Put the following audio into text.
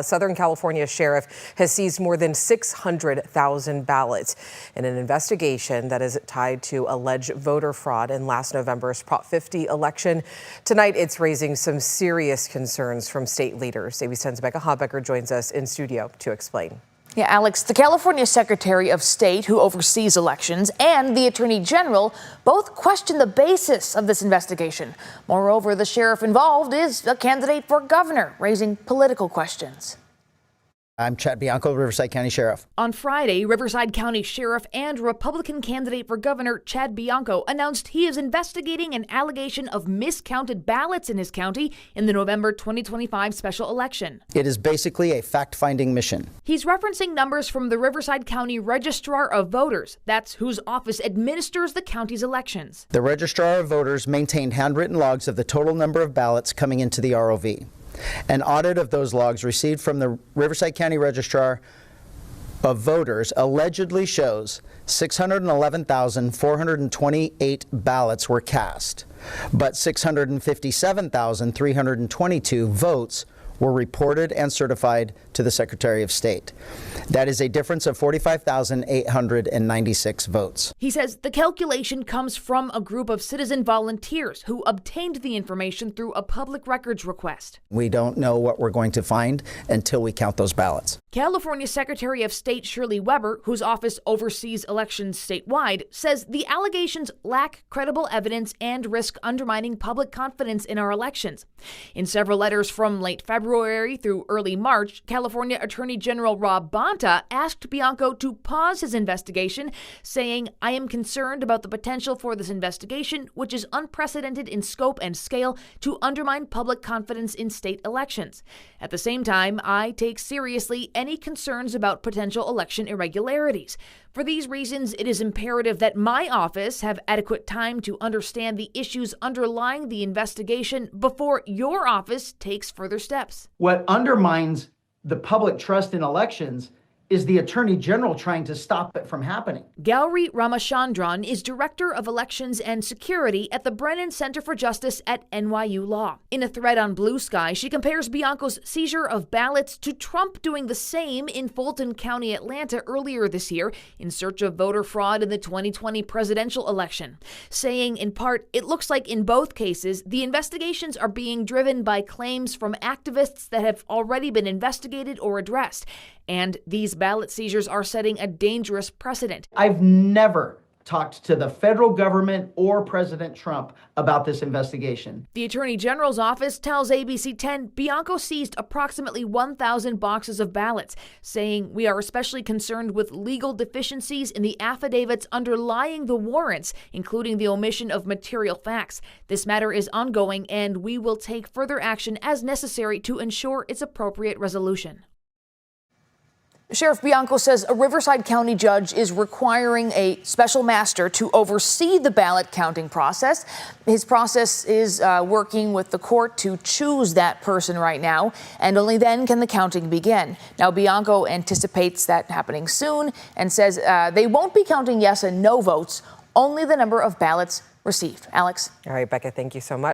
A Southern California sheriff has seized more than 600,000 ballots in an investigation that is tied to alleged voter fraud in last November's Prop 50 election. Tonight, it's raising some serious concerns from state leaders. ABC 10's Becca Hobecker joins us in studio to explain. Yeah, Alex, the California Secretary of State who oversees elections and the Attorney General both question the basis of this investigation. Moreover, the sheriff involved is a candidate for governor, raising political questions. I'm Chad Bianco, Riverside County Sheriff. On Friday, Riverside County Sheriff and Republican candidate for governor Chad Bianco announced he is investigating an allegation of miscounted ballots in his county in the November 2025 special election. It is basically a fact-finding mission. He's referencing numbers from the Riverside County Registrar of Voters. That's whose office administers the county's elections. The Registrar of Voters maintained handwritten logs of the total number of ballots coming into the ROV. An audit of those logs received from the Riverside County Registrar of Voters allegedly shows 611,428 ballots were cast, but 657,322 votes were reported and certified to the Secretary of State. That is a difference of 45,896 votes. He says the calculation comes from a group of citizen volunteers who obtained the information through a public records request. We don't know what we're going to find until we count those ballots. California Secretary of State Shirley Weber, whose office oversees elections statewide, says the allegations lack credible evidence and risk undermining public confidence in our elections. In several letters from late February through early March, California Attorney General Rob Bonta asked Bianco to pause his investigation, saying, "I am concerned about the potential for this investigation, which is unprecedented in scope and scale, to undermine public confidence in state elections. At the same time, I take seriously any concerns about potential election irregularities. For these reasons, it is imperative that my office have adequate time to understand the issues underlying the investigation before your office takes further steps." What undermines the public trust in elections is the Attorney General trying to stop it from happening. Gauri Ramachandran is Director of Elections and Security at the Brennan Center for Justice at NYU Law. In a thread on Blue Sky, she compares Bianco's seizure of ballots to Trump doing the same in Fulton County, Atlanta earlier this year in search of voter fraud in the 2020 presidential election, saying in part, "It looks like in both cases, the investigations are being driven by claims from activists that have already been investigated or addressed. And these ballot seizures are setting a dangerous precedent." I've never talked to the federal government or President Trump about this investigation. The Attorney General's office tells ABC 10 Bianco seized approximately 1,000 boxes of ballots, saying, "We are especially concerned with legal deficiencies in the affidavits underlying the warrants, including the omission of material facts. This matter is ongoing, and we will take further action as necessary to ensure its appropriate resolution." Sheriff Bianco says a Riverside County judge is requiring a special master to oversee the ballot counting process. His process is working with the court to choose that person right now, and only then can the counting begin. Now, Bianco anticipates that happening soon and says they won't be counting yes and no votes, only the number of ballots received. Alex? All right, Becca, thank you so much.